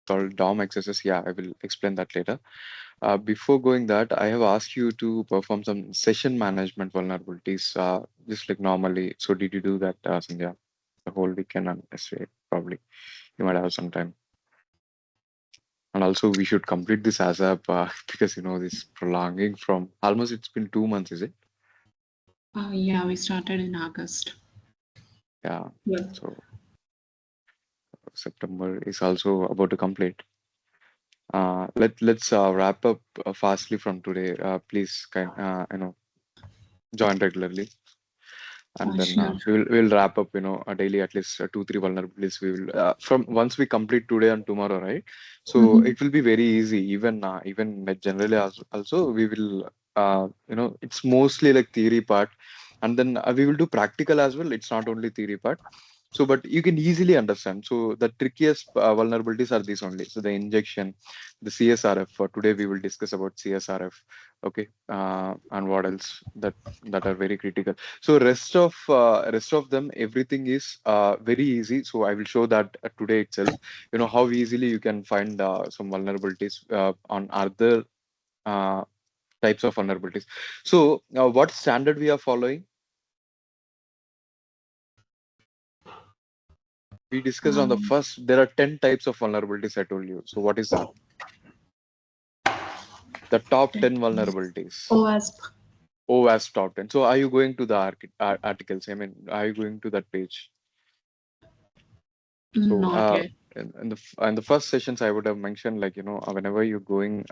called DOM exercise. Yeah, I will explain that later. Before going that, I have asked you to perform some session management vulnerabilities, just like normally. So did you do that, Sandhya? The whole weekend and yesterday, probably. You might have some time. And also, we should complete this ASAP because this prolonging from almost it's been 2 months, is it? Yeah, we started in August. Yeah. Yeah. So September is also about to complete. Let's wrap up fastly from today. Please, join regularly, and then Sure. we'll wrap up. A daily at least 2 3 vulnerabilities. We will from once we complete today and tomorrow, right? So Mm-hmm. it will be very easy. Even like generally also we will it's mostly like theory part, and then we will do practical as well. It's not only theory part. So, but you can easily understand. So, the trickiest vulnerabilities are these only. So, the injection, the CSRF. For today, we will discuss about CSRF. Okay, and what else that are very critical. So, rest of them, everything is very easy. So, I will show that today itself. How easily you can find some vulnerabilities on other uh, types of vulnerabilities. So, what standard we are following? We discussed on the Um, first, there are 10 types of vulnerabilities I told you. So what is that? The top 10 vulnerabilities. OWASP. OWASP top 10. So are you going to the articles? I mean, are you going to that page? So Not yet. in the first sessions, I would have mentioned like, whenever you're going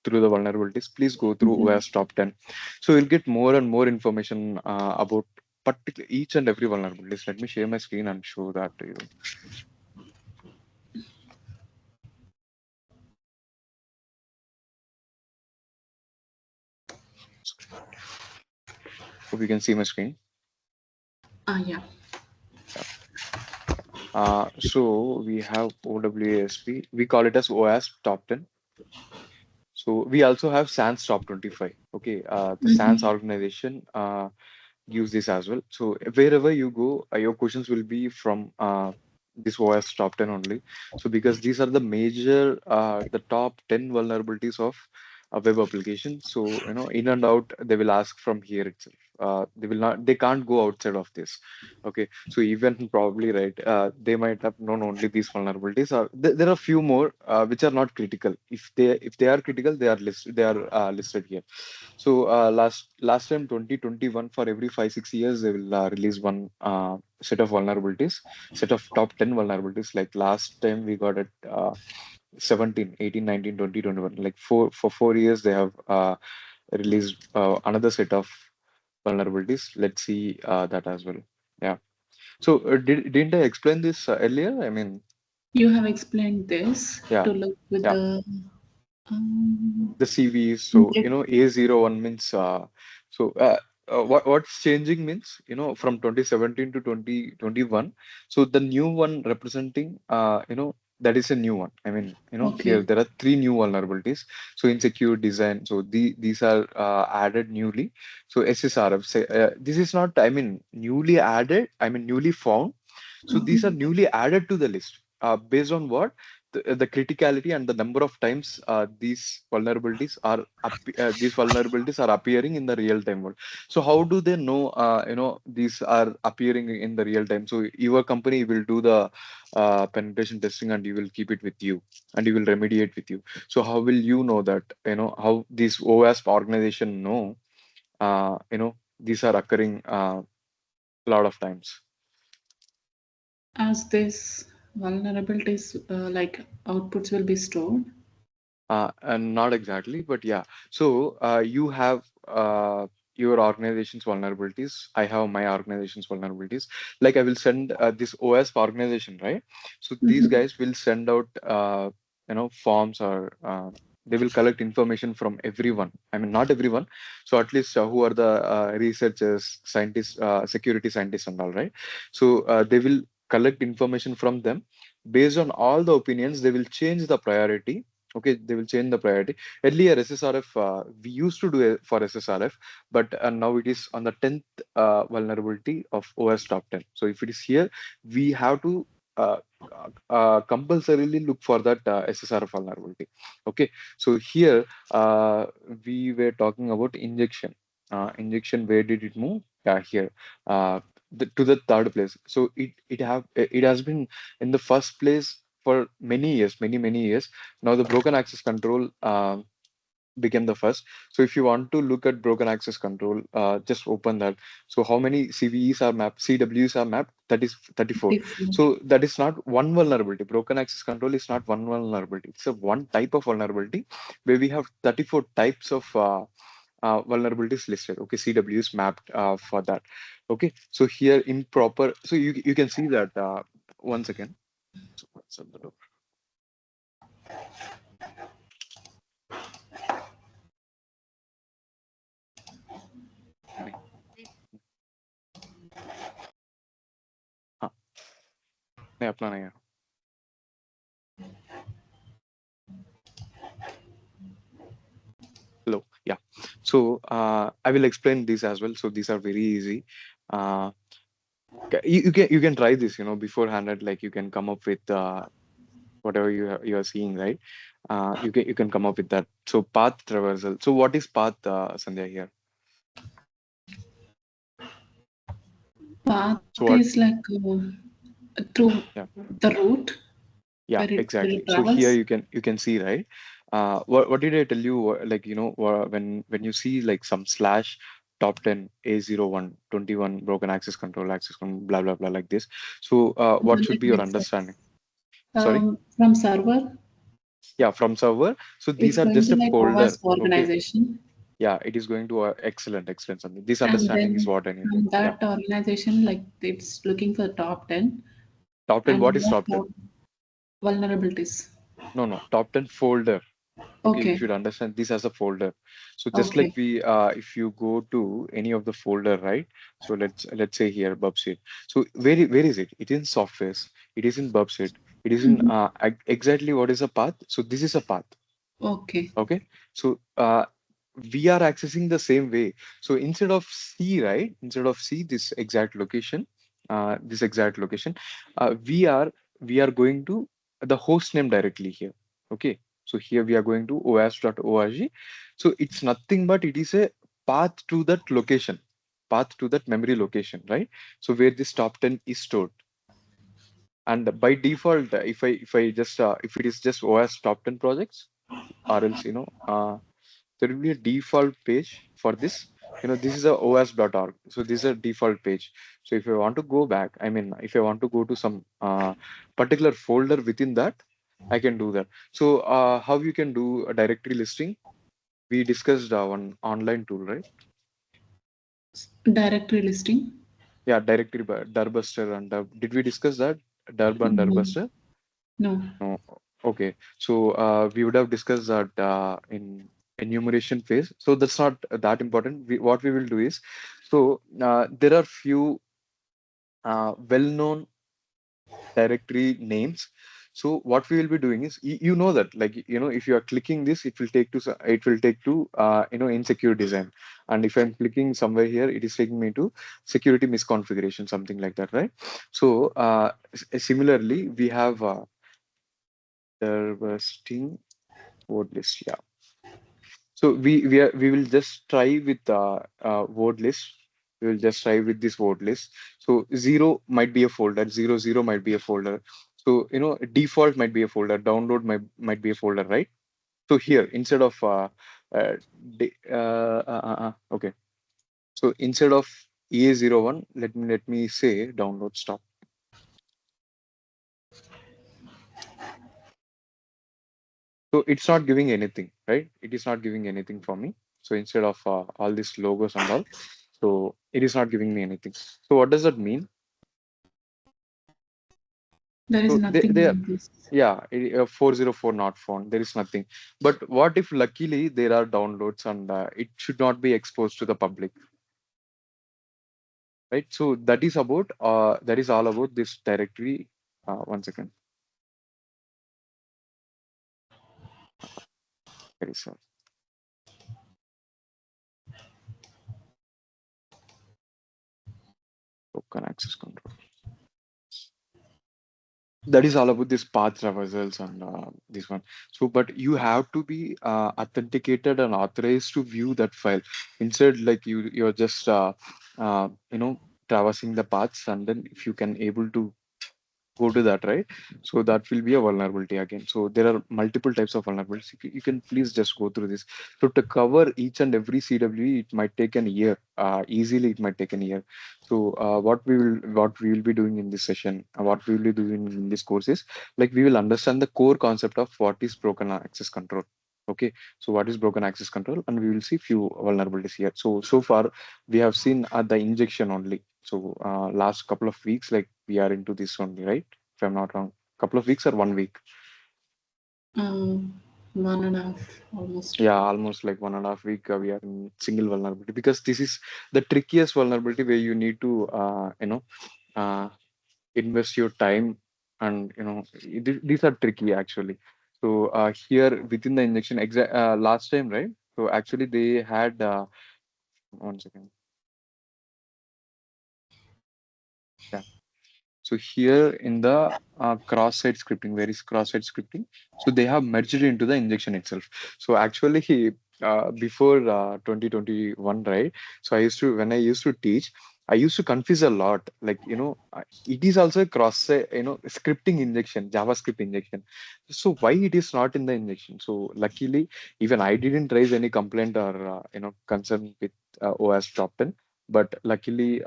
through the vulnerabilities, please go through Mm-hmm. OWASP top 10. So you'll get more and more information about particular each and every vulnerabilities. Let me share my screen and show that to you. Hope you can see my screen. Yeah. So we have OWASP. We call it as OASP top 10. So we also have SANS top 25. Okay, the SANS Mm-hmm. organization use this as well. So wherever you go, your questions will be from this OS top 10 only. So because these are the major, the top 10 vulnerabilities of a web application. So, in and out, they will ask from here itself. They can't go outside of this. Okay. So even probably, right, they might have known only these vulnerabilities. There are few more which are not critical. If they are critical, they are listed here. So last time 2021 for every 5 6 years they will release one set of vulnerabilities, set of top 10 vulnerabilities. Like last time we got it 17, 18, 19, 20, 21. Like for 4 years they have released another set of vulnerabilities. Let's see that as well. Yeah. So didn't I explain this earlier? I mean, You have explained this yeah, to look with yeah. the um, The CVs. So, inject. A01 means, what's changing means, from 2017 to 2021. So the new one representing, that is a new one. I mean, here Okay. there are three new vulnerabilities. So insecure design. So these are added newly. So SSRF, say, this is not, I mean, newly added, I mean, newly found. So these are newly added to the list. Based on what? The criticality and the number of times these vulnerabilities are appearing in the real time world. So how do they know these are appearing in the real time? So your company will do the penetration testing and you will keep it with you and you will remediate with you. So how will you know that, how these OWASP organization know these are occurring a lot of times? As this vulnerabilities like outputs will be stored. And not exactly, but yeah. So you have your organization's vulnerabilities. I have my organization's vulnerabilities. Like I will send this OS organization, right? So these Mm-hmm. guys will send out, forms or they will collect information from everyone. I mean, not everyone. So at least who are the researchers, scientists, security scientists, and all, right? So they will collect information from them. Based on all the opinions, they will change the priority. Okay, they will change the priority. Earlier SSRF, we used to do it for SSRF, but now it is on the 10th vulnerability of OS top 10. So if it is here, we have to uh, compulsorily look for that SSRF vulnerability. Okay, so here we were talking about injection. Injection, where did it move? Yeah, here, to the third place. So it has been in the first place for many years, many years. Now the broken access control became the first. So if you want to look at broken access control, just open that. So how many CVEs are mapped, CWEs are mapped? That is 34. Different. So that is not one vulnerability. Broken access control is not one vulnerability. It's a one type of vulnerability where we have 34 types of vulnerabilities listed. Okay, CWEs mapped for that. Okay, so here improper. So you can see that once again. So what's up the door? नहीं, हाँ, नहीं अपना नहीं है. Hello. Yeah. So I will explain this as well. So these are very easy. Uh, you can try this, beforehand. Like you can come up with whatever you are seeing, right? You can come up with that. So path traversal. So what is path, Sandhya here? Path So what? is like through Yeah. the route Yeah, where exactly. it So here travels. you can see, right? What did I tell you? Like when you see like some slash top 10 A01 21 broken access control blah blah blah like this. So what Then should it be your makes understanding? sense. Sorry. From server, Yeah, from server. So these it's are going just to a like folder. OWASP Okay. organization, Yeah, it is going to excellent something. This and understanding is then what I needed. from Yeah. that organization, like it's looking for the top 10 Top 10. and What is what top 10? top vulnerabilities. No, top 10 folder. Okay, you Okay, should understand this as a folder. So just like okay. if you go to any of the folder, right? So let's say here Bubsheet. So where is it? It is in softwares. It is in Bubsheet. It is in Mhm. exactly what is a path. So this is a path. Okay, Okay, so we are accessing the same way. So instead of C, right? Instead of C, this exact location, we are going to the host name directly here. Okay, so here we are going to os.org. So it's nothing but it is a path to that location, path to that memory location, right? So where this top 10 is stored. And by default, if it is just OS top 10 projects, or else there will be a default page for this. This is a os.org. So this is a default page. So if I want to go back, I mean, if I want to go to some particular folder within that, I can do that. So how you can do a directory listing? We discussed one online tool, right? directory listing. Yeah, directory Darbuster and did we discuss that? Darb and No, Darbuster? no. No. Okay. So we would have discussed that in enumeration phase. So that's not that important. What we will do is, so there are few well-known directory names. So what we will be doing is, you know that, like, if you are clicking this, it will take to it will take to insecure design. And if I'm clicking somewhere here, it is taking me to security misconfiguration, something like that, right? So similarly, we have there was word list. Yeah. So we will just try with word list. We will just try with this word list. So zero might be a folder. Zero might be a folder. So default might be a folder. Download might be a folder, right? So here instead of uh, okay. So instead of EA01, let me say download stop. So it's not giving anything, right? It is not giving anything for me. So instead of all these logos and all, so it is not giving me anything. So what does that mean? There is So nothing they are, in this. yeah, 404 not found. There is nothing. But what if luckily there are downloads and it should not be exposed to the public, right? So that is all about this directory. One second. There is a token access control. that is all about this path traversals and this one. So but you have to be authenticated and authorized to view that file. Instead, like you're just you know, traversing the paths, and then if you can able to go to that, right? So that will be a vulnerability again. So there are multiple types of vulnerabilities. You can please just go through this. So to cover each and every CWE, it might take an year. Easily, it might take an year. So what we will be doing in this session, what we will be doing in this course is, like, we will understand the core concept of what is broken access control. Okay, so what is broken access control, and we will see few vulnerabilities here. So far we have seen the injection only. So last couple of weeks, like, we are into this only, right? If I'm not wrong, couple of weeks or 1 week. 1.5 almost. Yeah, almost like 1.5 week. We are in single vulnerability because this is the trickiest vulnerability where you need to, uh, invest your time, and these are tricky actually. So here within the injection, last time, right? So actually they had 1 second. Yeah. So here in the cross-site scripting, where is cross-site scripting? So they have merged it into the injection itself. So actually, before 2021, right? So when I used to teach, I used to confuse a lot. Like, it is also a cross-site, scripting injection, JavaScript injection. So why it is not in the injection? So luckily, even I didn't raise any complaint or concern with OS top 10. But luckily,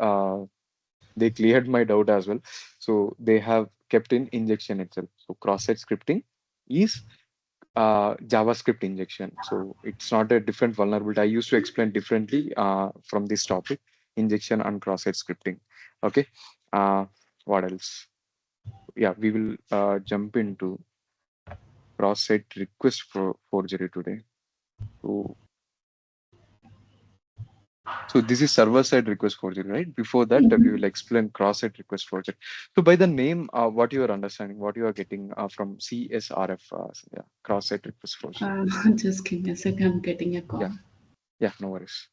they cleared my doubt as well. So they have kept in injection itself. So cross-site scripting is JavaScript injection. So it's not a different vulnerability. I used to explain differently from this topic, injection and cross-site scripting. Okay. Uh, what else? Yeah, we will jump into cross-site request for forgery today. So So this is server-side request forgery, right? Before that, we will explain cross-site request forgery. So by the name, what you are understanding, what you are getting from CSRF, yeah, cross-site request forgery. Uh, just give me a second. I'm getting a Yeah, call. yeah, no worries.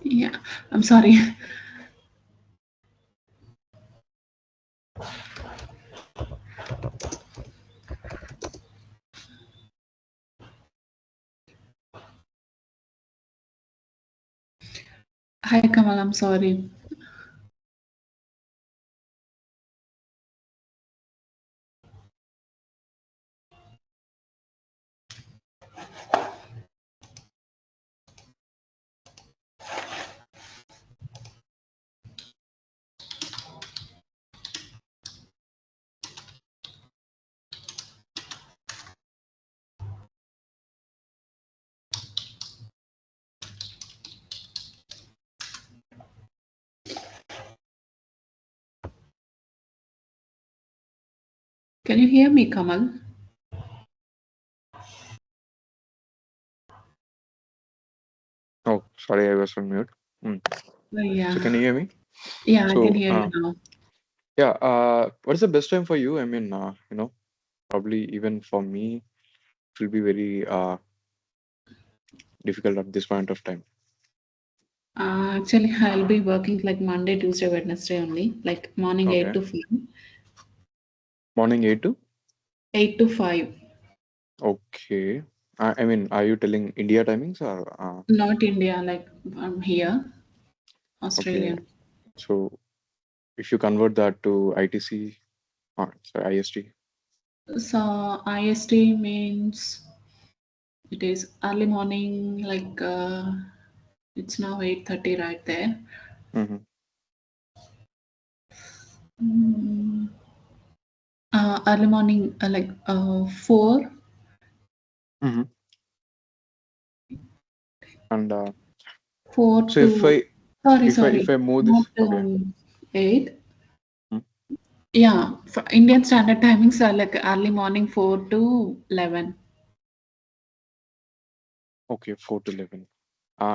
Yeah, I'm sorry. Hi, Kamal. I'm sorry. Can you hear me, Kamal? Oh, sorry, I was on mute. Mm. Yeah. So can you hear me? Yeah, I can So, hear you now. yeah, what is the best time for you? I mean, probably even for me, it will be very difficult at this point of time. Actually, I'll be working like Monday, Tuesday, Wednesday only, like morning 8 Okay. to 5. Morning 8 to? 8 to 5. Okay. I mean, are you telling India timings or Not India, like I'm here, okay. Australian. So if you convert that to ITC, sorry, IST. So IST means it is early morning, like it's now 8:30 right there. Mm-hmm. Mm, early morning, like 4, Mm-hmm. And 4 so if to, I sorry, if sorry, I move not this, okay. 8. Mm. Yeah, for Indian standard timings are like early morning 4 to 11. Okay, 4 to 11.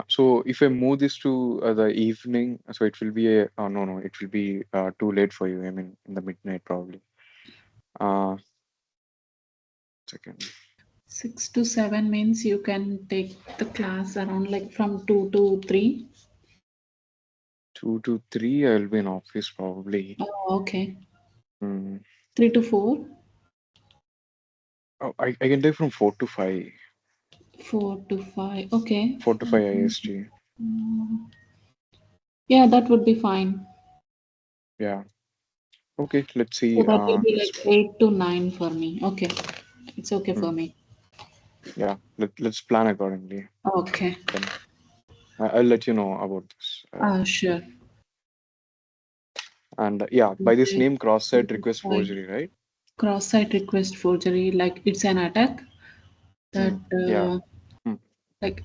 So if I move this to the evening, so it will be a no, it will be too late for you. I mean, in the midnight probably. Uh, Second, 6 to 7 means you can take the class around like from 2 to 3. 2 to 3, I will be in office probably. Oh, okay. Mm. 3 to 4. Oh, I can take from 4 to 5, 4 to 5. Okay. 4 to 5 IST. Mm, yeah, that would be fine. Yeah. Okay, let's So see. that will be Let's like 8 to 9 for me. Okay. It's okay for mm, me. yeah, let's plan accordingly. Okay. Then I'll let you know about this. Sure. And yeah, by this Okay. name, cross-site request forgery, right? Cross-site request forgery, like it's an attack that Yeah. Mm, like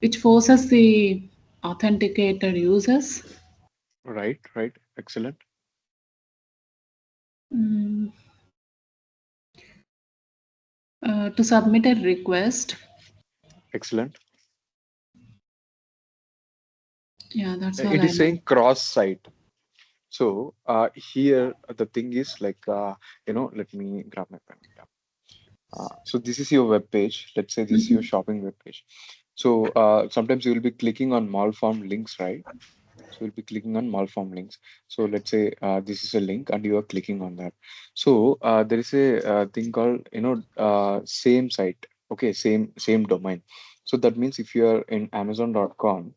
which forces the authenticated users right, right. Excellent, mm, to submit a request. excellent. Yeah, that's all It I is know. saying cross-site. So here the thing is like let me grab my pen. Yeah. So this is your web page. Let's say this is your Mhm. shopping web page. So sometimes you will be clicking on malformed links, right? So you'll be clicking on malformed links. So let's say this is a link and you are clicking on that. So there is a thing called same site. Okay, same domain. So that means if you are in Amazon.com,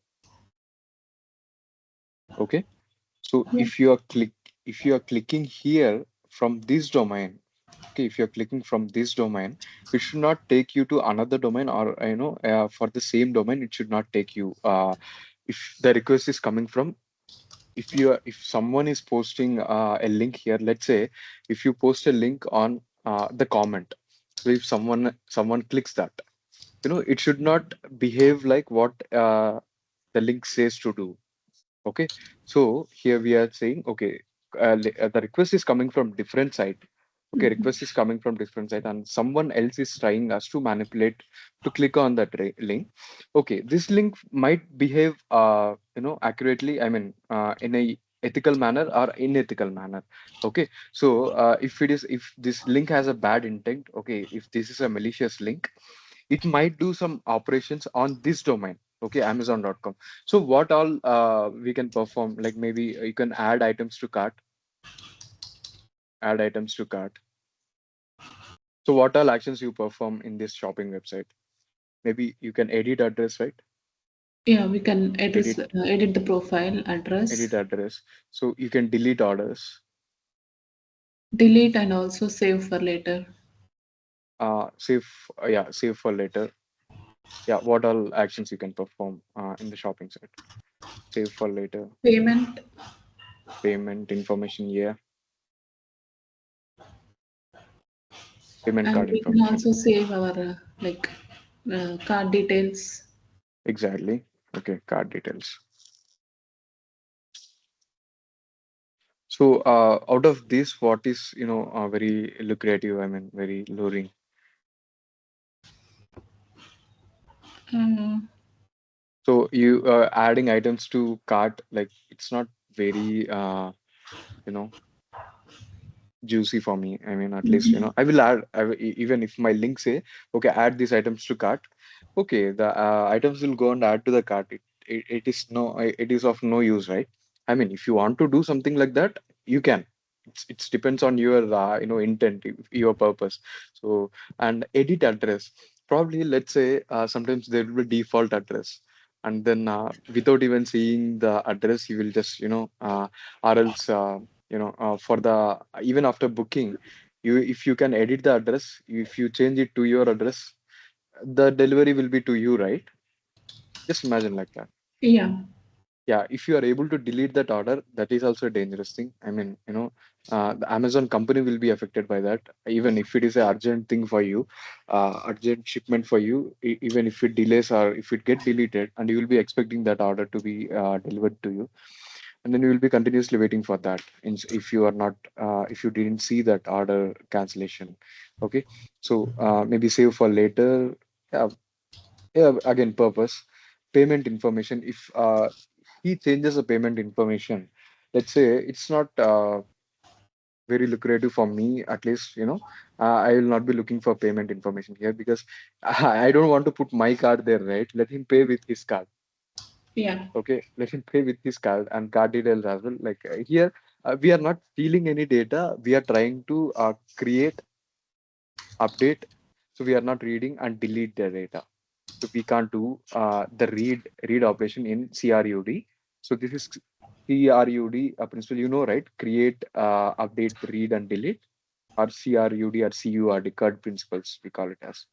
okay. So Yeah. if you are clicking here from this domain, okay, if you're clicking from this domain, it should not take you to another domain, or for the same domain it should not take you if the request is coming from, if someone is posting a link here, let's say if you post a link on the comment, so if someone clicks that, it should not behave like what the link says to do. Okay, so here we are saying, okay, the request is coming from different site. Okay, request is coming from different site, and someone else is trying us to manipulate to click on that link. Okay, this link might behave, accurately. I mean, in a ethical manner or unethical manner. Okay, so if this link has a bad intent, okay, if this is a malicious link, it might do some operations on this domain. Okay, Amazon.com. So what all we can perform? Like maybe you can add items to cart, add items to cart. So what all actions you perform in this shopping website? Maybe you can edit address, right? Yeah, we can Edit, edit the profile address, edit address. So you can delete orders, delete and also save for later. save, yeah, save for later. Yeah, what all actions you can perform in the shopping site? Save for later, Payment, payment information, yeah, payment and card we can information. also save our card details. Exactly. Okay, card details. So, out of this, what is, very lucrative? I mean, very luring. Uh, So, you adding items to cart, like it's not very, you know, juicy for me. I mean, at least, mhm. I will add, even if my link say, okay, add these items to cart. Okay, the items will go and add to the cart. It is it is of no use, right? I mean, if you want to do something like that, you can. It depends on your, intent, your purpose. So, and edit address. Probably, let's say, sometimes there will be default address. And then, without even seeing the address, you will just, or else, for the even after booking, if you can edit the address, if you change it to your address, the delivery will be to you, right? Just imagine like that. Yeah, Yeah, if you are able to delete that order, that is also a dangerous thing. I mean, the Amazon company will be affected by that. Even if it is an urgent thing for you, urgent shipment for you, even if it delays or if it get deleted, and you will be expecting that order to be delivered to you, and then you will be continuously waiting for that. If you are not, if you didn't see that order cancellation, okay. So maybe save for later. Yeah, yeah, again, purpose, payment information. If he changes the payment information, let's say it's not very lucrative for me, at least, I will not be looking for payment information here because I don't want to put my card there, right? Let him pay with his card. yeah, Okay, let him pay with his card and card details as well. Like here, we are not stealing any data. We are trying to create, update. So we are not reading and delete the data. So we can't do the read operation in CRUD. So this is CRUD principle, right? Create, update, read, and delete, or CRUD or CURD, CURD principles we call it as.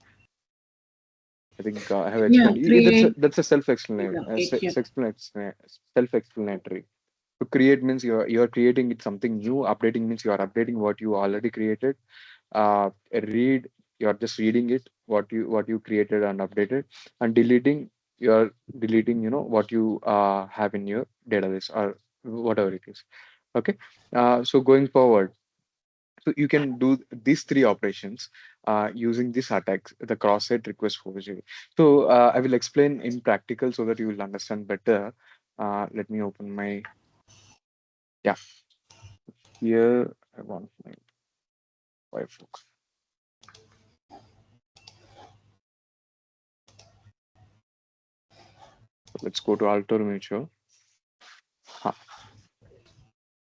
I think I have yeah. explained. Create, That's a self-explanatory. update. Yeah, Self-explanatory. To create means you're creating it something new. Updating means you are updating what you already created. Read, you're just reading it, what you created and updated. And deleting, you're deleting, what you have in your database or whatever it is. Okay. So going forward, so you can do these three operations using this attacks, the cross-site request forgery. So I will explain in practical so that you will understand better. Let me open my, yeah, here I want my Firefox. So let's go to Alto Mutual. Huh.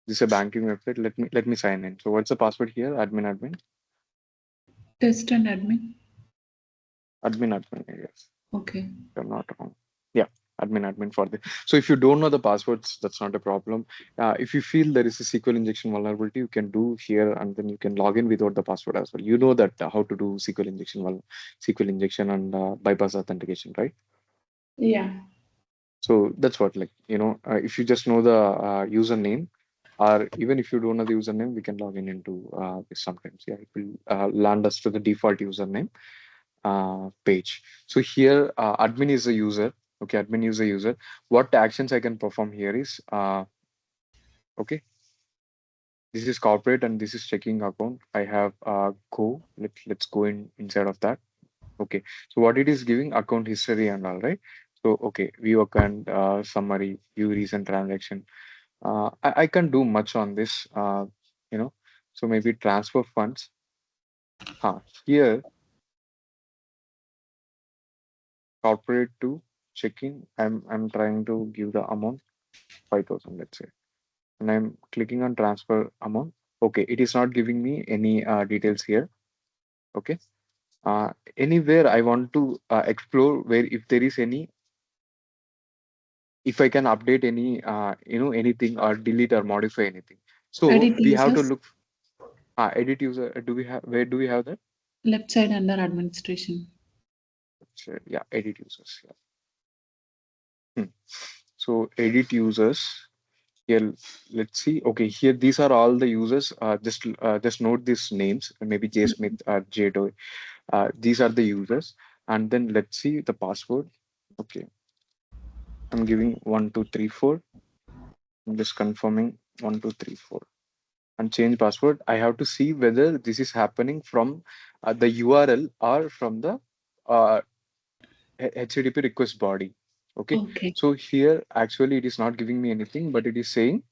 This is a banking website. Let me sign in. So what's the password here? Admin. test and admin. Admin, I guess. Okay. If I'm not wrong. Yeah, admin for this. So if you don't know the passwords, that's not a problem. If you feel there is a SQL injection vulnerability, you can do here and then you can log in without the password as well. You know that how to do SQL injection and bypass authentication, right? Yeah, So that's what, like, if you just know the username, or even if you don't know the username, we can log in into this sometimes. Yeah, it will land us to the default username page. So here, admin is a user. Okay, admin is a user. What actions I can perform here is, okay, this is corporate and this is checking account. I have go. Let's go inside of that. Okay, so what it is giving account history and all, right? So okay, view account summary, view recent transaction. I can't do much on this, you know. So maybe transfer funds. Here, corporate to. checking. I'm trying to give the amount 5,000, let's say, and I'm clicking on transfer amount. Okay, it is not giving me any details here. Okay, anywhere I want to explore where if there is any, if I can update any anything or delete or modify anything. So Edit we have to users, look edit user. Do we have, where do we have that? left side under administration. So, yeah, edit users. Yeah. Hmm. So edit users. Here, let's see. Okay, here these are all the users. Just note these names. Maybe J Smith or J Doe. These are the users. And then let's see the password. Okay, I'm giving 1234. I'm just confirming 1234 and change password. I have to see whether this is happening from the URL or from the uh, HTTP request body. Okay, Okay. so here actually it is not giving me anything, but it is saying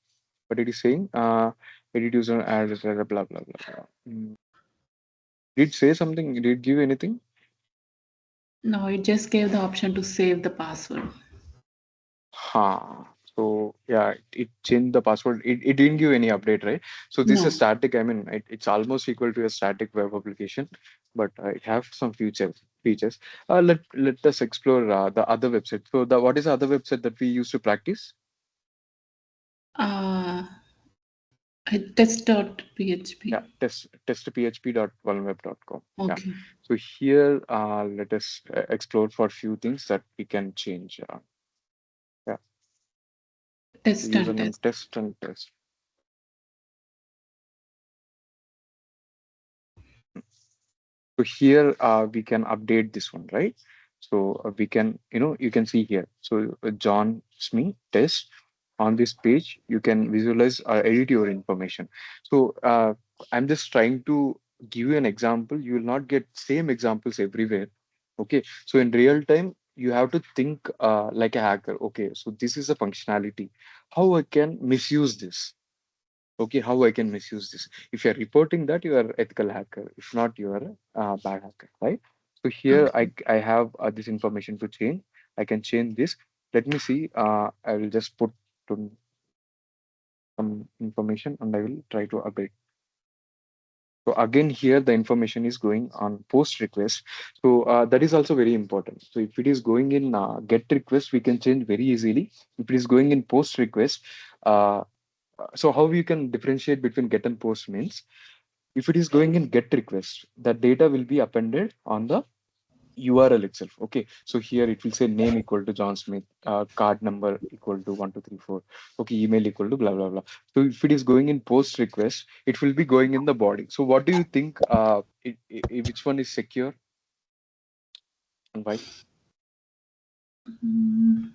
edit user add blah blah blah blah. Did it say something? Did it give anything? No, it just gave the option to save the password. Ha. So yeah, it changed the password. It didn't give any update, right? So this is No. static. I mean, it's almost equal to a static web application, but it has some features. Let us explore the other website. So the what is the other website that we use to practice? Uh, test.php. Yeah, testphp.vulnweb.com. Yeah. Okay. So here, let us explore for a few things that we can change. Yeah, Test and username test. test and test. So here we can update this one, right? So we can, you can see here. So John Smith test on this page, you can visualize or edit your information. So I'm just trying to give you an example. You will not get same examples everywhere. Okay. So in real time, you have to think like a hacker. Okay. So this is a functionality. How I can misuse this? Okay, how I can misuse this? If you're reporting that, you are ethical hacker. If not, you are a bad hacker, right? So here Okay. I have this information to change. I can change this. Let me see. I will just put some information and I will try to update. So again, here the information is going on post request. So that is also very important. So if it is going in get request, we can change very easily. If it is going in post request, uh, so how you can differentiate between get and post means, if it is going in get request, the data will be appended on the URL itself. Okay, so here it will say name equal to John Smith, card number equal to 1234. Okay, email equal to blah blah blah. So if it is going in post request, it will be going in the body. So what do you think? Which one is secure and why? Mm,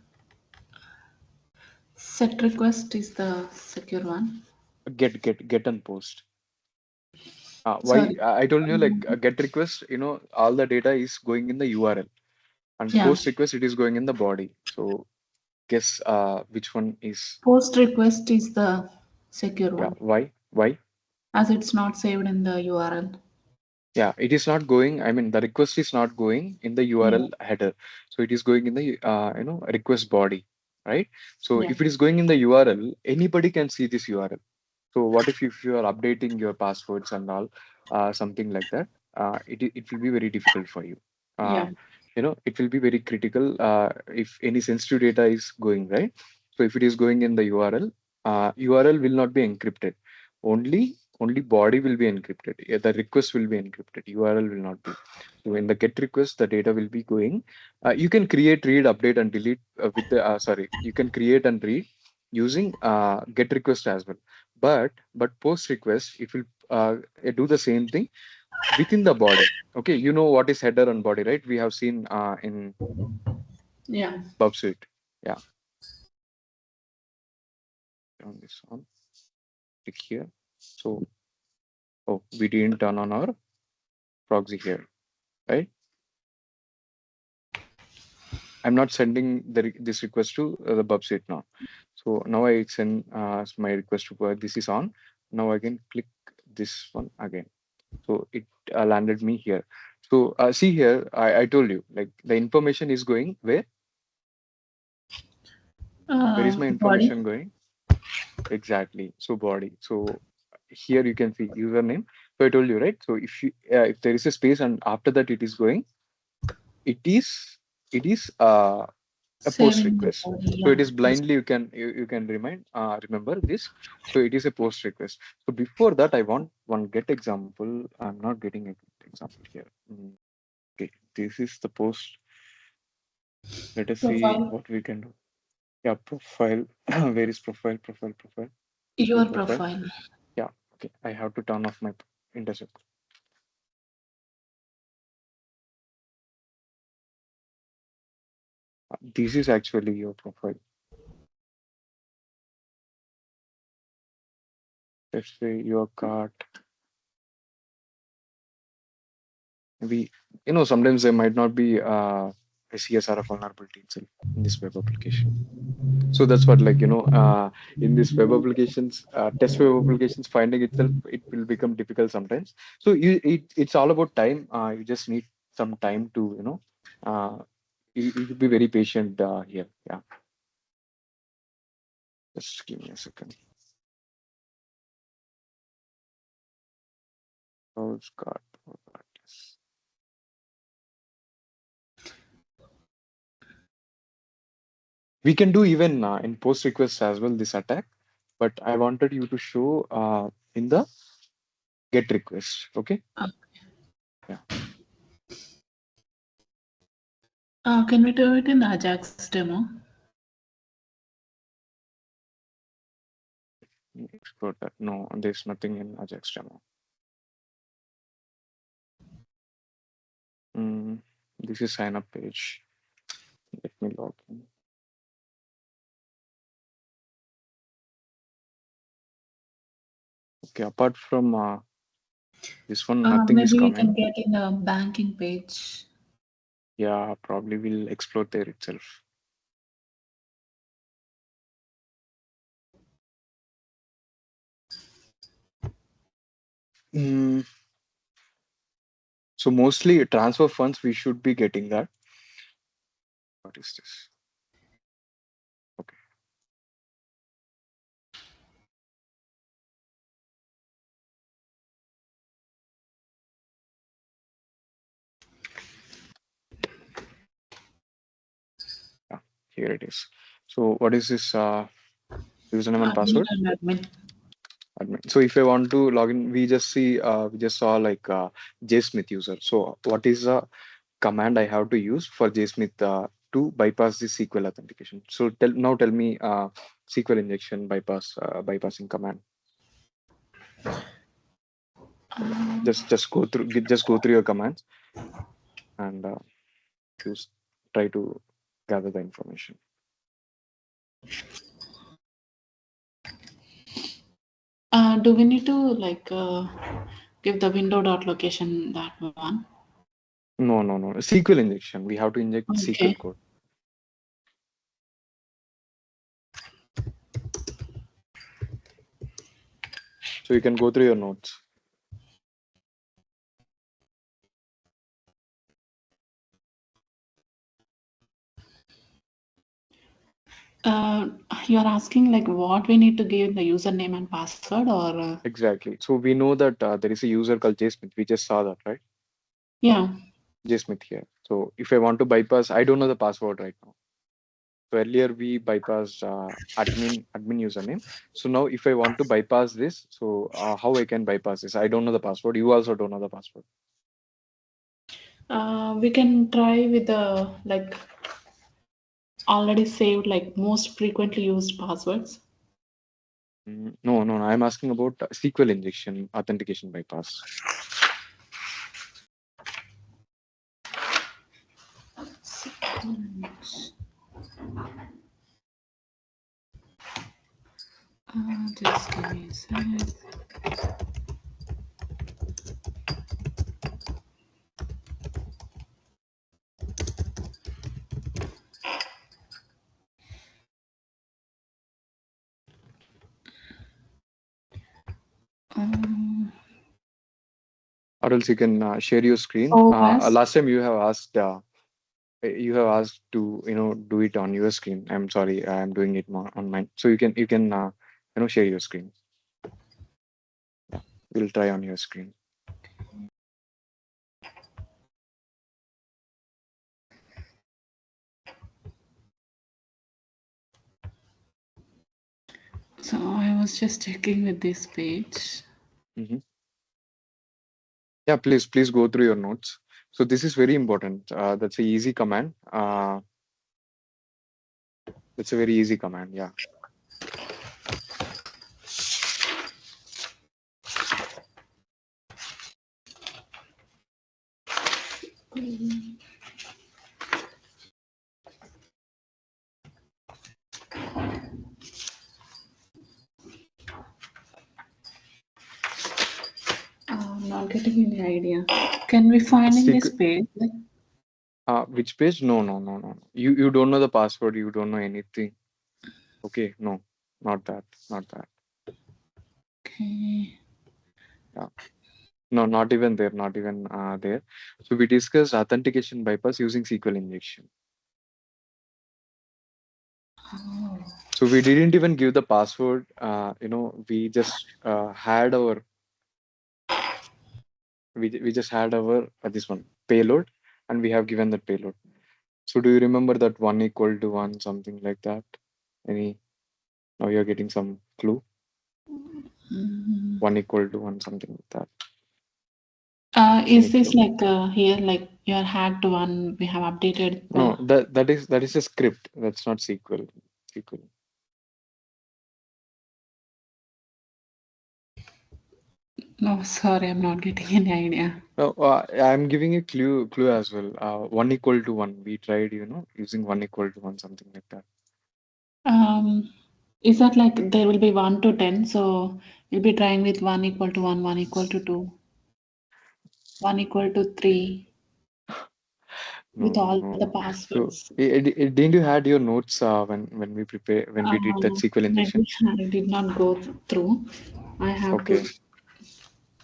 set request is the secure one. Get and post. Why Sorry. I told you like get request, all the data is going in the URL, and Yeah. post request it is going in the body. So guess which one is, Post request is the secure yeah, one why? as it's not saved in the URL. Yeah, it is not going. I mean, the request is not going in the Yeah. URL header. So it is going in the request body, right? So Yeah. if it is going in the URL, anybody can see this URL. So what if you are updating your passwords and all, something like that? It will be very difficult for you. Uh, Yeah. it will be very critical if any sensitive data is going, right. So if it is going in the URL, URL will not be encrypted. Only body will be encrypted. Yeah, the request will be encrypted. URL will not be. So in the get request, the data will be going. You can create, read, update, and delete with the sorry. You can create and read using get request as well. But post request, it will do the same thing within the body. Okay, you know what is header and body, right? We have seen in Yeah. Pub Suite. Yeah, on this one, click here. So, oh, we didn't turn on our proxy here, right? I'm not sending this request to the Pub Suite now. So now I send my request to this is on. Now I can click this one again. So it landed me here. So see here, I told you like the information is going where? Where is my Body. information going? Exactly. So body. So here you can see username. So I told you, right? So if there is a space and after that it is going, it is a post Saving the request. body. So it Yeah. is blindly you can remember this. So it is a post request. So before that, I want one get example. I'm not getting a get example here. Okay, this is the post. Let us see Profile. what we can do. Yeah, profile. Where is profile? Profile. Profile. Show Your profile. profile. Yeah. Okay. I have to turn off my intercept. This is actually your profile. Let's say your cart. We, sometimes there might not be a CSRF vulnerability itself in this web application. So that's what, in this web applications, test web applications, finding itself, it will become difficult sometimes. So it's all about time. You just need some time to, you should be very patient here. Yeah. Just give me a second. Postcard. Yes. We can do even in post requests as well this attack, but I wanted you to show in the get request. Okay. Uh, Yeah. can we do it in Ajax demo? Explore that. No, there's nothing in Ajax demo. Mm, this is sign up page. Let me log in. Okay. Apart from this one, nothing is Maybe we can coming. get in a banking page. Yeah, probably we'll explore there itself. Mm, so mostly transfer funds, we should be getting that. What is this? Okay. Yeah, here it is. So what is this username and Admin password? and admin. Admin. So if I want to log in, we just saw like JSmith user. So what is the command I have to use for JSmith to bypass the SQL authentication? So tell me SQL injection bypassing command. Just go through your commands and use try to gather the information. Do we need to like give the window dot location that one? No. SQL injection. We have to inject SQL Okay. code. So you can go through your notes. Uh, you're asking like what we need to give the username and password or Exactly. So we know that there is a user called JSmith. We just saw that, right? yeah. JSmith here. So if I want to bypass, I don't know the password right now. So earlier we bypassed admin username. So now if I want to bypass this, so how I can bypass this? I don't know the password. You also don't know the password. We can try with the like already saved like most frequently used passwords. No. I'm asking about SQL injection authentication bypass. Just give me a sec. Um, Or else you can share your screen. OS. Last time you have asked you have asked to, do it on your screen. I'm sorry, I'm doing it on mine. So you can share your screen. Yeah, we'll try on your screen. So I was just checking with this page. Hmm. Yeah, please go through your notes. So this is very important. That's a easy command. That's a very easy command. Yeah. I'm not getting any idea. Can we find in this Secret. page? Which page? No, no, no, no. You don't know the password. You don't know anything. Okay, no, not that, not that. Okay. Yeah. No, not even there, not even there. So we discussed authentication bypass using SQL injection. Oh, So we didn't even give the password. We just had our we just had our this one payload, and we have given that payload. So do you remember that one equal to one, something like that? Any? Now you're getting some clue. mm. One equal to one, something like that. Any Is this clue? like here, like your hacked one? We have updated No, the. that is a script. That's not SQL. SQL. No, sorry, I'm not getting any idea. No, I'm giving a clue as well. One equal to one. We tried, using one equal to one, something like that. Um, is that like there will be 1 to 10? So we'll be trying with 1 equal to 1, 1 equal to 2, 1 equal to 3 No, with no, all no, the no. So, passwords. didn't you had your notes when we did that SQL Maybe injection? I did not go through. I have to. Okay,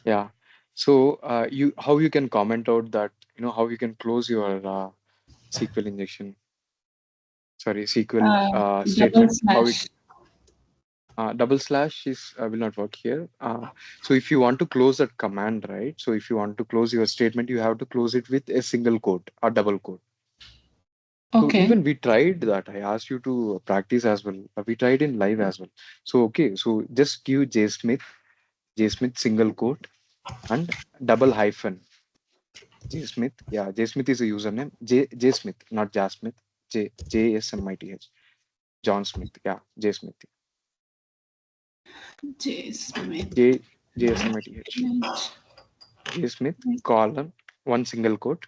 yeah. So, you how you can comment out that, how you can close your SQL injection. Sorry, SQL Uh, double statement. How it slash. double slash is will not work here. So if you want to close that command, right? So if you want to close your statement, you have to close it with a single quote or double quote. So Okay. even we tried that. I asked you to practice as well. We tried in live as well. So okay, so just give JSmith single quote and double hyphen. JSmith, yeah, JSmith is a username. JSmith, not Jasmith. JSMITH. John Smith, yeah, JSmith. J Smith. J JSMITH. JSmith colon one single quote.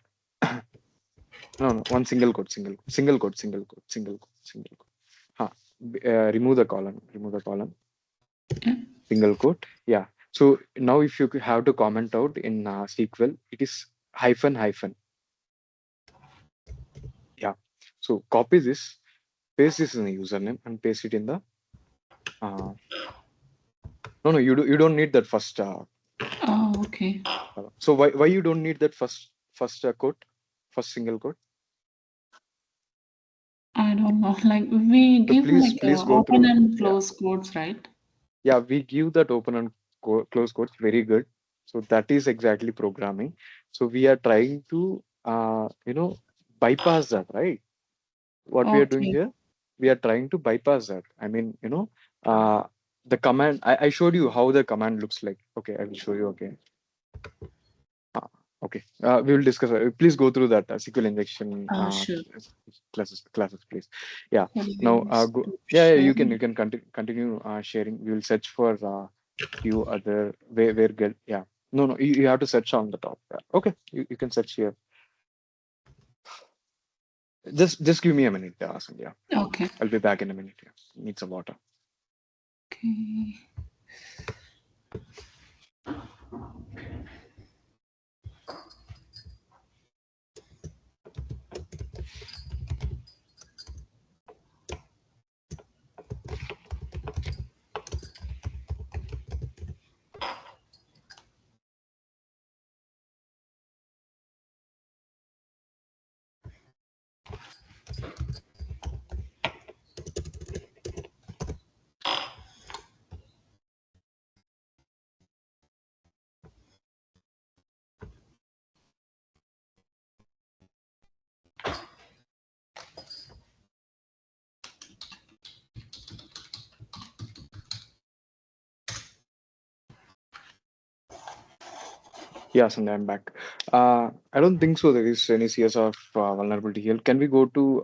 No, no, one single quote. Huh. Remove the colon. Remove the colon. Yeah. Single quote. Yeah. So now if you have to comment out in SQL, it is hyphen hyphen. Yeah. So copy this, paste this in the username, and paste it in the. No, no, you don't need that first. Oh, okay. So why you don't need that first quote, first single quote? I don't know. Like we So give please like please go open through. and Yeah. close codes, right? Yeah, we give that open and close quotes very good. So that is exactly programming. So we are trying to bypass that, right? What we are doing Okay. here, we are trying to bypass that. I mean, the command. I showed you how the command looks like. Okay, I will show you again. Okay, we will discuss. Please go through that SQL injection Sure. classes, please. Yeah. Now, Please go. do Yeah, yeah, share. you can continue sharing. We will search for few other where get. Yeah. No, no, you have to search on the top. Yeah. Okay, you can search here. Just give me a minute, Sandhya. Okay. I'll be back in a minute. Yeah. Need some water. Okay. Yeah, Sanjay, I'm back. I don't think so. There is any CSRF vulnerability here. Can we go to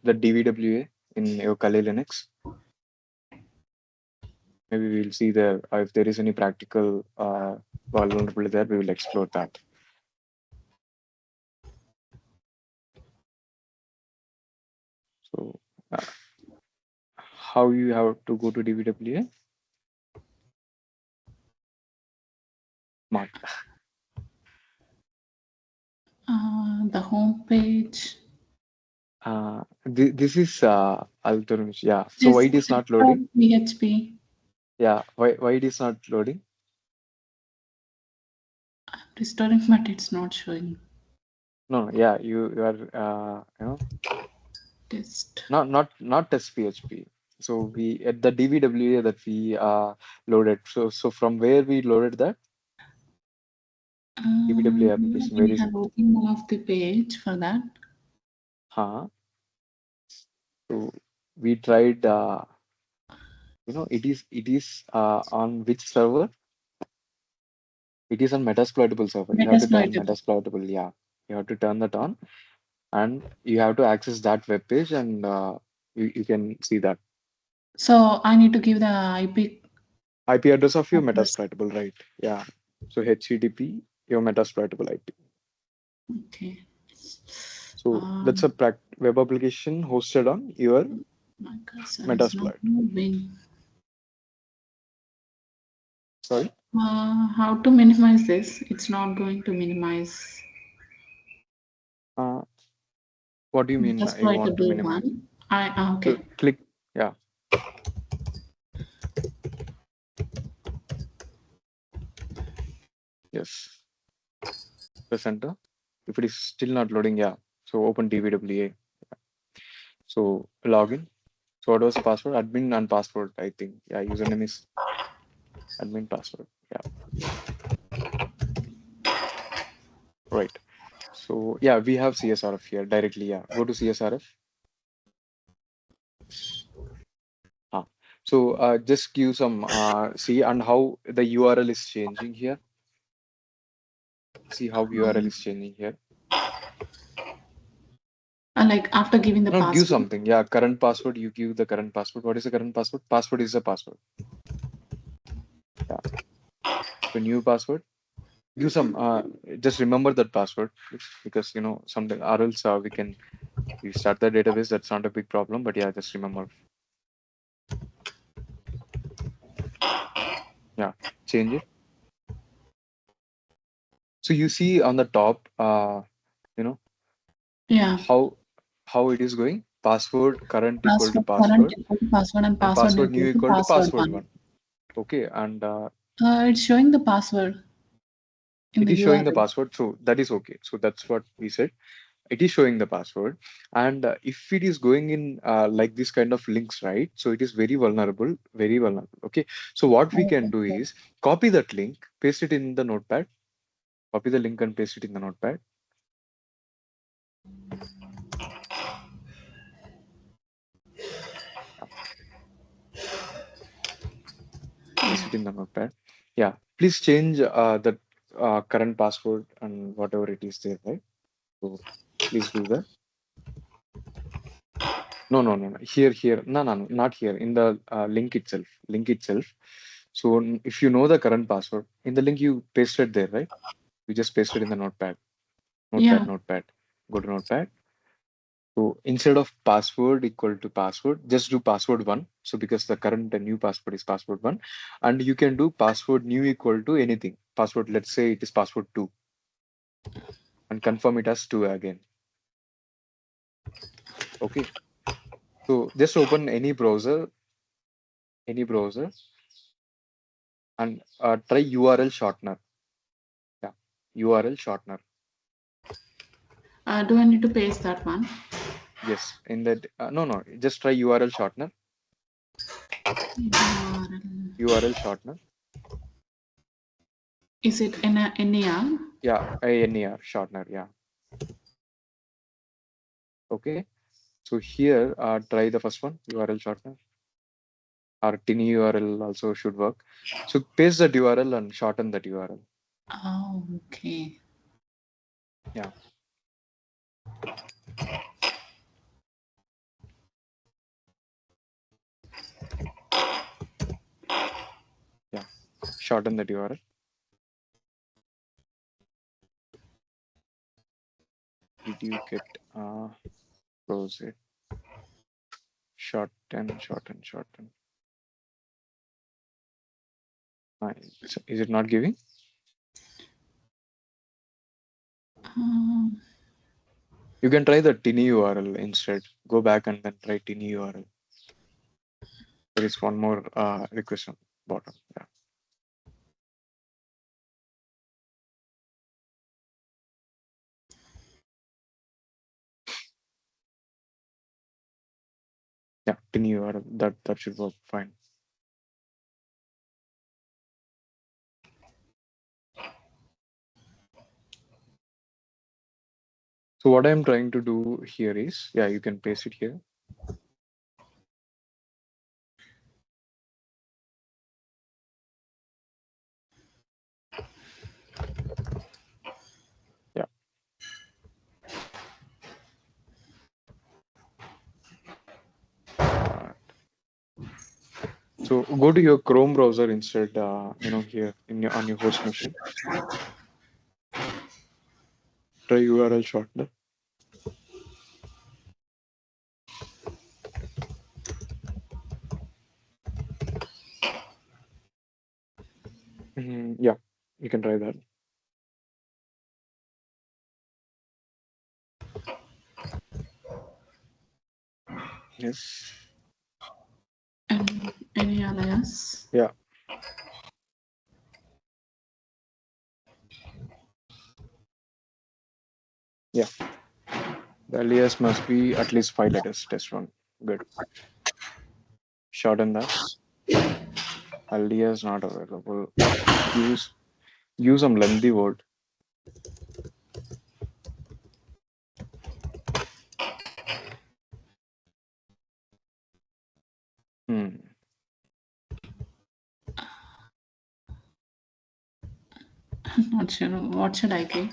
the DVWA in your Kali Linux? Maybe we'll see there if there is any practical vulnerability there. We will explore that. So, uh, how you have to go to DVWA? Mark. The home page. This is Algorithms. Yeah. So why Just it is not restore loading? PHP. Yeah. Why it is not loading? Restoring, but it's not showing. No. No, yeah. You are Test. not test PHP. So we at the DVWA that we loaded. So from where we loaded that DVWA Let application? Where me is have it? open one of the page for that. Huh? So we tried. It is on which server? It is on Metasploitable server. You have to turn Metasploitable. Metasploitable. Yeah. You have to turn that on, and you have to access that web page, and you can see that So I need to give the IP IP address of your address. Metasploitable, right? Yeah. So HTTP your Metasploitable IP. Okay. So that's a web application hosted on your My cursor is not Metasploit. moving. Sorry. How to minimize this? It's not going to minimize. Uh, what do you mean you want to Metasploitable minimize? one. So Okay. click, yeah, yes, press enter. If it is still not loading, yeah. So open DVWA. So login. So what was the password? Admin and password, I think. Yeah, username is admin password. Yeah, right. So yeah, we have CSRF here directly. Yeah, go to CSRF. Ah. So just give some see and how the URL is changing here. See how URL is changing here. Like after giving the No, give password. something. Yeah, current password. You give the current password. What is the current password? Password is the password. Yeah. So new password. Give some. Just remember that password because something or else we can restart the database. That's not a big problem. But yeah, just remember. Yeah, change it. So you see on the top, you know Yeah. how it is going. Password current equal to Password current password equal to password and and password password equal new to equal to password password one. one. Okay, and It's showing the password in it the is showing the URL. password. So that is okay. So that's what we said. It is showing the password, and if it is going in like this kind of links, right? So it is very vulnerable. Okay, so what we can do Okay. is copy that link, paste it in the notepad, copy the link and paste it in the notepad. Paste Yeah. it in the notepad. Yeah, please change the current password and whatever it is there, right? So please do that. No, no, no, no. Here. No, no, no, not here. In the link itself. Link itself. So if you know the current password, in the link you pasted there, right? You just pasted in the notepad. Yeah. Notepad. Go to notepad. So instead of password equal to password, just do password one. So because the current and new password is password one, and you can do password new equal to anything. Password, let's say it is password two, and confirm it as two again. Okay. So just open any browser, and try URL shortener. Yeah, URL shortener. Do I need to paste that one? Yes, in that no, no, just try URL shortener. URL. URL shortener. Is it in a NER? Yeah, ANER shortener. Yeah. Okay. So here, try the first one, URL shortener, or tiny URL also should work. So paste that URL and shorten that URL. Oh, okay. Yeah, yeah. Shorten that URL. Did you get close it? Shorten. Is it not giving? Um, You can try the tiny URL instead. Go back and then try tiny URL. There is one more request on bottom. Yeah, yeah, tiny URL. That should work fine. So what I'm trying to do here is, yeah, you can paste it here. Yeah. Uh, so go to your Chrome browser instead. Here in your on your host machine. Try URL shortener. Yeah, you can try that. Yes. and any alias? Yeah. Yeah. The alias must be at least 5 letters. Test one. Good. Shorten that. Alias not available. Use use some lengthy word. Hmm. Not sure. What should I give?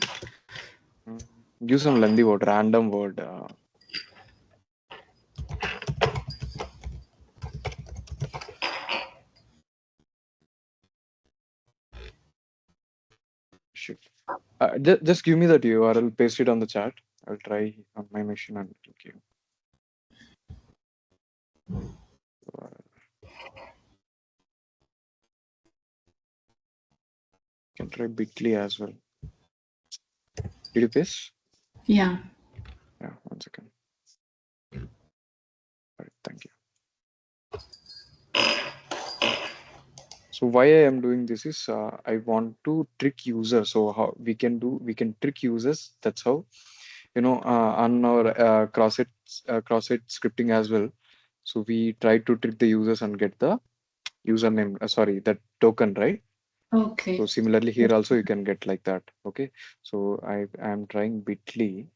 Hmm. Use some lengthy word, random word. Shit. Just give me that URL. Paste it on the chat. I'll try on my machine and give you. Can try Bitly as well. Did you paste? Yeah. Yeah. 1 second. All right. Thank you. So why I am doing this is I want to trick users. So how we can trick users. That's how on our cross-site scripting as well. So we try to trick the users and get the username. Sorry, that token, right? So Okay. similarly here also you can get like that. Okay. So I am trying Bitly.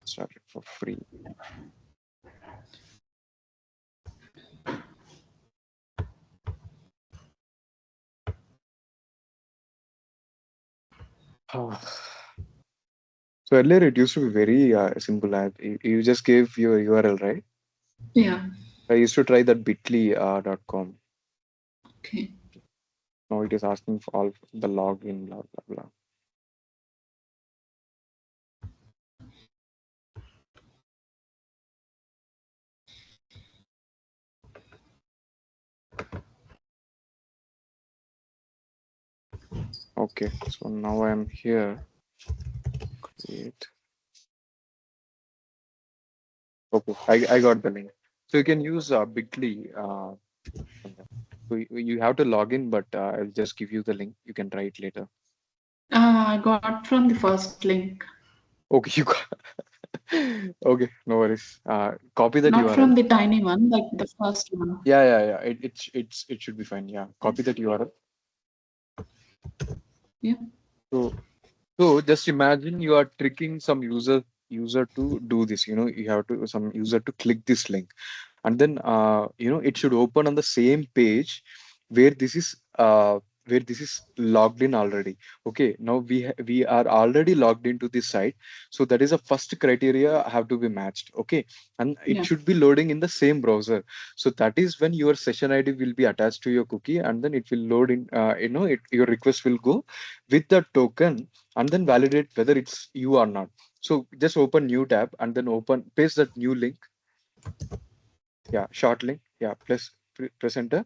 Start it for free. Oh. So earlier it used to be very simple app. You just gave your URL, right? Yeah. I used to try that bitly.com. Okay. Now it is asking for all the login, blah blah blah. Okay, so now I am here. Create. Okay, I got the link. So you can use Bitly. So you have to log in, but I'll just give you the link. You can try it later. I got from the first link, Okay, you got. Okay, no worries. Copy that not URL. from the tiny one, like the first one. Yeah. It should be fine. Yeah, copy that URL. Yeah. So just imagine you are tricking some user to do this. You have to some user to click this link, and then it should open on the same page where this is where this is logged in already. Okay, now we are already logged into this site, so that is a first criteria have to be matched. Okay, and it Yeah. should be loading in the same browser. So that is when your session ID will be attached to your cookie, and then it will load in. Your request will go with the token, and then validate whether it's you or not. So just open new tab and then open paste that new link. Yeah, short link. Yeah, press enter.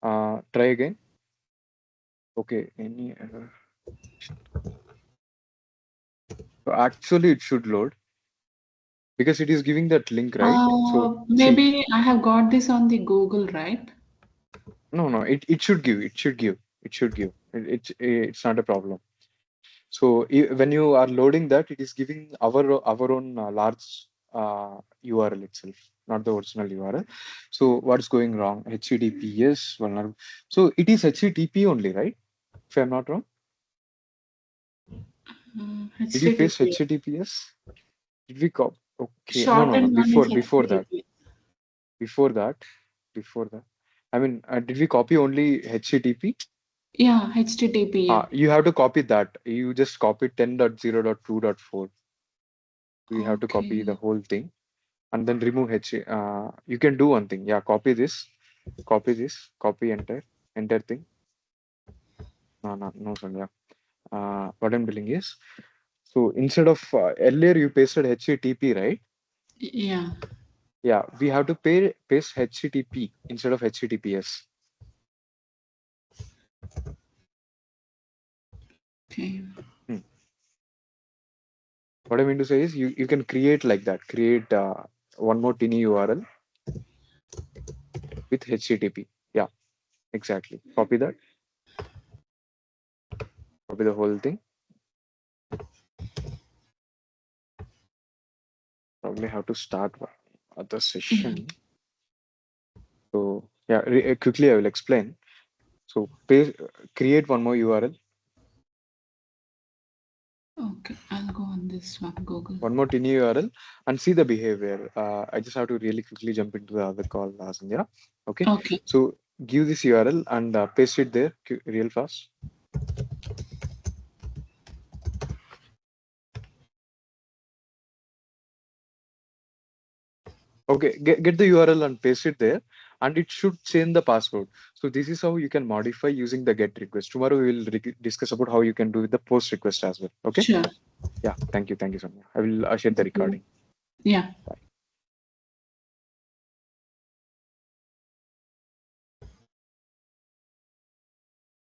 Try again. Okay, any error? So actually, it should load because it is giving that link, right? So see, Maybe I have got this on the Google, right? no, it should give, it should give. It's not a problem. So when you are loading that, it is giving our own large URL itself, not the original URL. So what's going wrong? HTTPS vulnerable. So it is HTTP only, right? If I'm not wrong. Did you paste HTTP. HTTPS? Did we copy? Okay, no. Shortened one is Before that, HTTP. before that, before that. I mean, did we copy only HTTP? Yeah, HTTP. Yeah. You have to copy that. You just copy 10.0.2.4. You have to copy the Okay. whole thing and then remove H. You can do one thing. Yeah, copy entire thing. No, son. Yeah. What I'm telling is, so instead of earlier you pasted HTTP, right? Yeah. Yeah, we have to paste HTTP instead of HTTPS. Okay. Hmm. What I mean to say is you can create like that. Create one more tiny URL with HTTP. Yeah, exactly. Copy that. Copy the whole thing. Probably have to start other Yeah. session. So yeah, quickly I will explain. So create one more URL, Okay. I'll go on this one, Google. one more tiny URL, and see the behavior. I just have to really quickly jump into the other call, Sandhya. Okay. Okay. So give this URL and paste it there real fast. Okay, get the URL and paste it there, and it should change the password. So this is how you can modify using the get request. Tomorrow we will discuss about how you can do the post request as well. Okay. Sure. Yeah. Thank you, Sonia. I will share the Thank you. recording. Yeah. Bye.